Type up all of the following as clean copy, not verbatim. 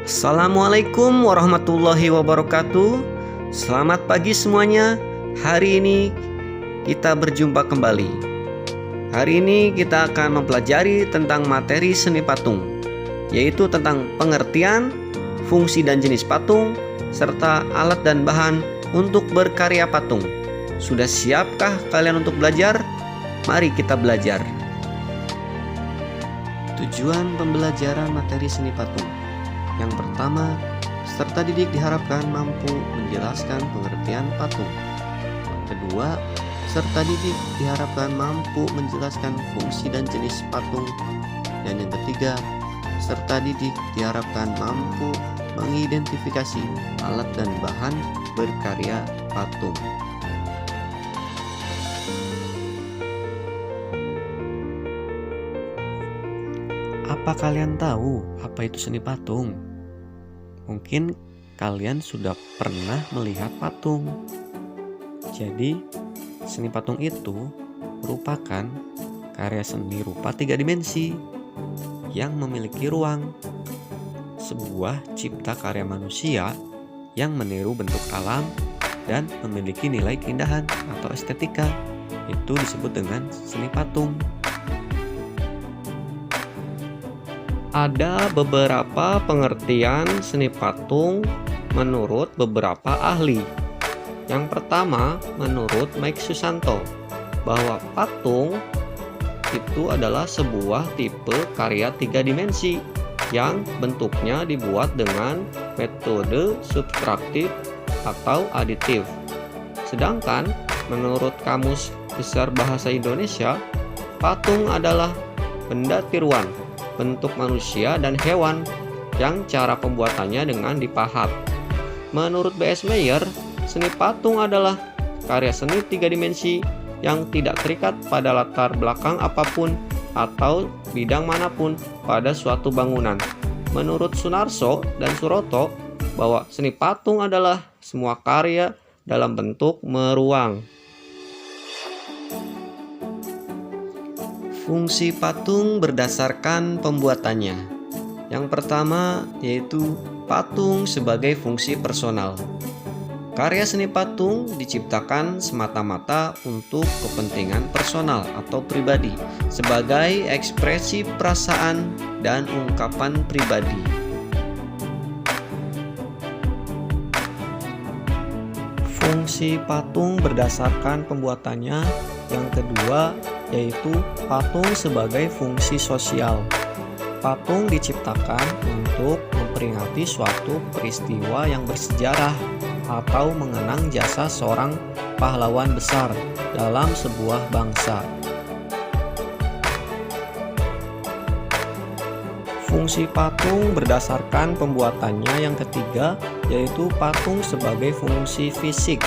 Assalamualaikum warahmatullahi wabarakatuh. Selamat pagi semuanya. Hari ini kita berjumpa kembali. Hari ini kita akan mempelajari tentang materi seni patung, yaitu tentang pengertian, fungsi dan jenis patung, serta alat dan bahan untuk berkarya patung. Sudah siapkah kalian untuk belajar? Mari kita belajar. Tujuan pembelajaran materi seni patung. Yang pertama, peserta didik diharapkan mampu menjelaskan pengertian patung. Kedua, peserta didik diharapkan mampu menjelaskan fungsi dan jenis patung. Dan yang ketiga, peserta didik diharapkan mampu mengidentifikasi alat dan bahan berkarya patung. Apa kalian tahu apa itu seni patung? Mungkin kalian sudah pernah melihat patung. Jadi, seni patung itu merupakan karya seni rupa 3 dimensi yang memiliki ruang. Sebuah cipta karya manusia yang meniru bentuk alam dan memiliki nilai keindahan atau estetika. Itu disebut dengan seni patung. Ada beberapa pengertian seni patung menurut beberapa ahli. Yang pertama, menurut Mike Susanto, bahwa patung itu adalah sebuah tipe karya 3 dimensi yang bentuknya dibuat dengan metode subtraktif atau aditif. Sedangkan menurut Kamus Besar Bahasa Indonesia, patung adalah benda tiruan bentuk manusia dan hewan yang cara pembuatannya dengan dipahat. Menurut B.S. Meyer, seni patung adalah karya seni 3 dimensi yang tidak terikat pada latar belakang apapun atau bidang manapun pada suatu bangunan. Menurut Sunarso dan Suroto, bahwa seni patung adalah semua karya dalam bentuk meruang. Fungsi patung berdasarkan pembuatannya. Yang pertama yaitu patung sebagai fungsi personal. Karya seni patung diciptakan semata-mata untuk kepentingan personal atau pribadi, sebagai ekspresi perasaan dan ungkapan pribadi. Fungsi patung berdasarkan pembuatannya. Yang kedua yaitu patung sebagai fungsi sosial. Patung diciptakan untuk memperingati suatu peristiwa yang bersejarah atau mengenang jasa seorang pahlawan besar dalam sebuah bangsa. Fungsi patung berdasarkan pembuatannya yang ketiga yaitu patung sebagai fungsi fisik.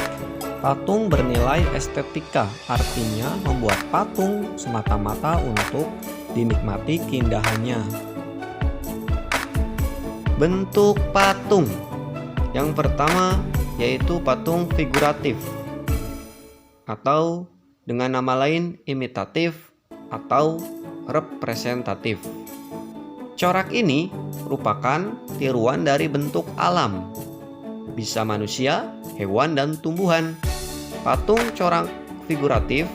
Patung bernilai estetika, artinya membuat patung semata-mata untuk dinikmati keindahannya. Bentuk patung. Yang pertama yaitu patung figuratif atau dengan nama lain imitatif atau representatif. Corak ini merupakan tiruan dari bentuk alam, bisa manusia, hewan, dan tumbuhan. Patung corak figuratif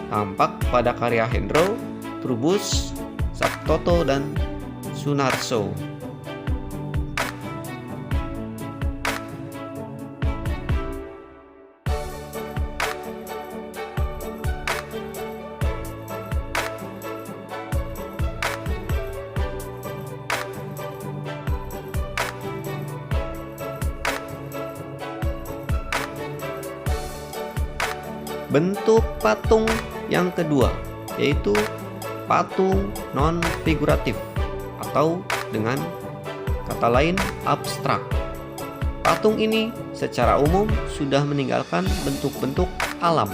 tampak pada karya Hendro, Trubus, Sabtoto, dan Sunarso. Bentuk patung yang kedua yaitu patung non-figuratif atau dengan kata lain abstrak. Patung ini secara umum sudah meninggalkan bentuk-bentuk alam.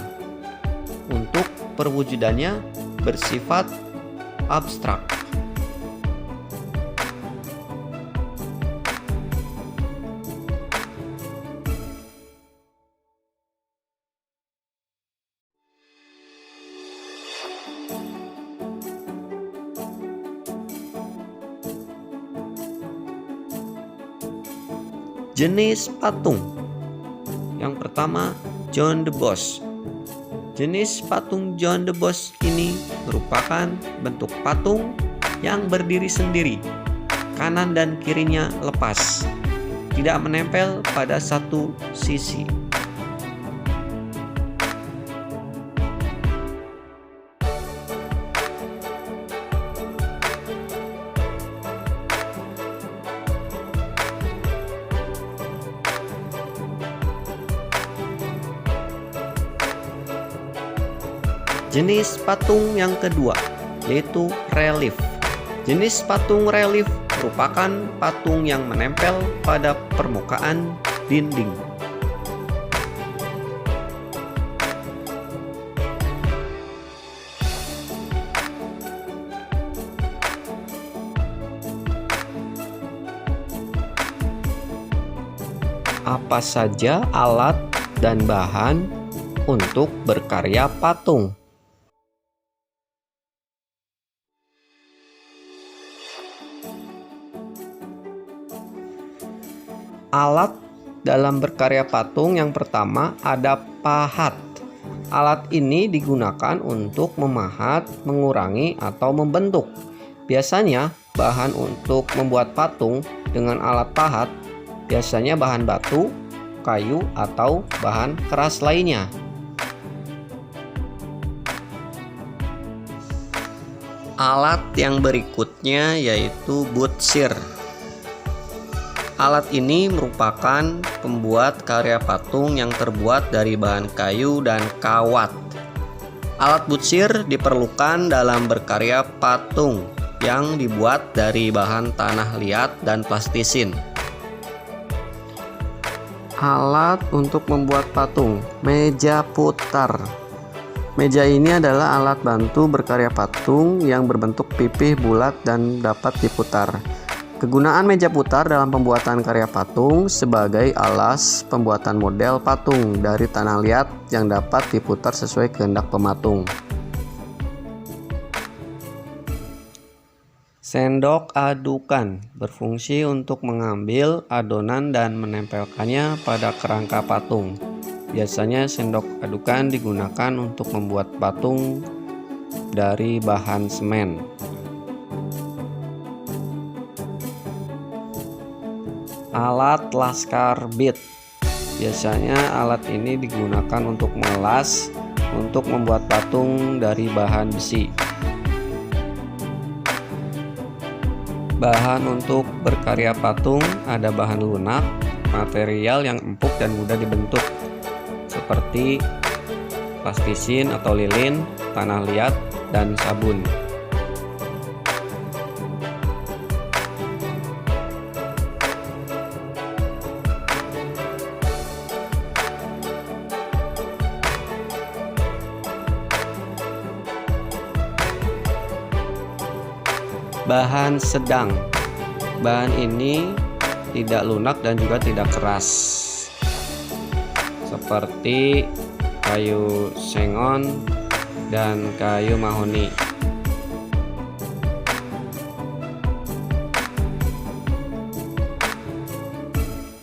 Untuk perwujudannya bersifat abstrak. Jenis patung. Yang pertama, John the Boss. Jenis patung John the Boss ini merupakan bentuk patung yang berdiri sendiri. Kanan dan kirinya lepas, tidak menempel pada satu sisi. Jenis patung yang kedua yaitu relief. Jenis patung relief merupakan patung yang menempel pada permukaan dinding. Apa saja alat dan bahan untuk berkarya patung? Alat dalam berkarya patung yang pertama ada pahat. Alat ini digunakan untuk memahat, mengurangi, atau membentuk. Biasanya bahan untuk membuat patung dengan alat pahat biasanya bahan batu, kayu, atau bahan keras lainnya. Alat yang berikutnya yaitu butsir. Alat ini merupakan pembuat karya patung yang terbuat dari bahan kayu dan kawat. Alat butsir diperlukan dalam berkarya patung yang dibuat dari bahan tanah liat dan plastisin. Alat untuk membuat patung, meja putar. Meja ini adalah alat bantu berkarya patung yang berbentuk pipih bulat dan dapat diputar. Kegunaan meja putar dalam pembuatan karya patung sebagai alas pembuatan model patung dari tanah liat yang dapat diputar sesuai kehendak pematung. Sendok adukan berfungsi untuk mengambil adonan dan menempelkannya pada kerangka patung. Biasanya sendok adukan digunakan untuk membuat patung dari bahan semen. Alat laskar bit. Biasanya alat ini digunakan untuk melas untuk membuat patung dari bahan besi. Bahan untuk berkarya patung ada bahan lunak, material yang empuk dan mudah dibentuk, seperti plastisin atau lilin, tanah liat, dan sabun. Bahan sedang. Bahan ini tidak lunak dan juga tidak keras, seperti kayu sengon dan kayu mahoni.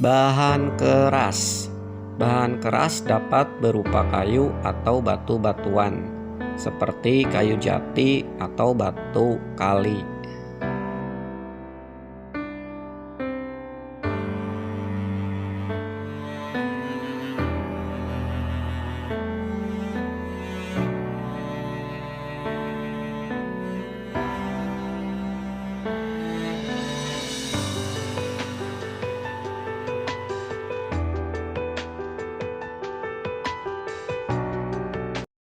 Bahan keras. Bahan keras dapat berupa kayu atau batu-batuan, seperti kayu jati atau batu kali.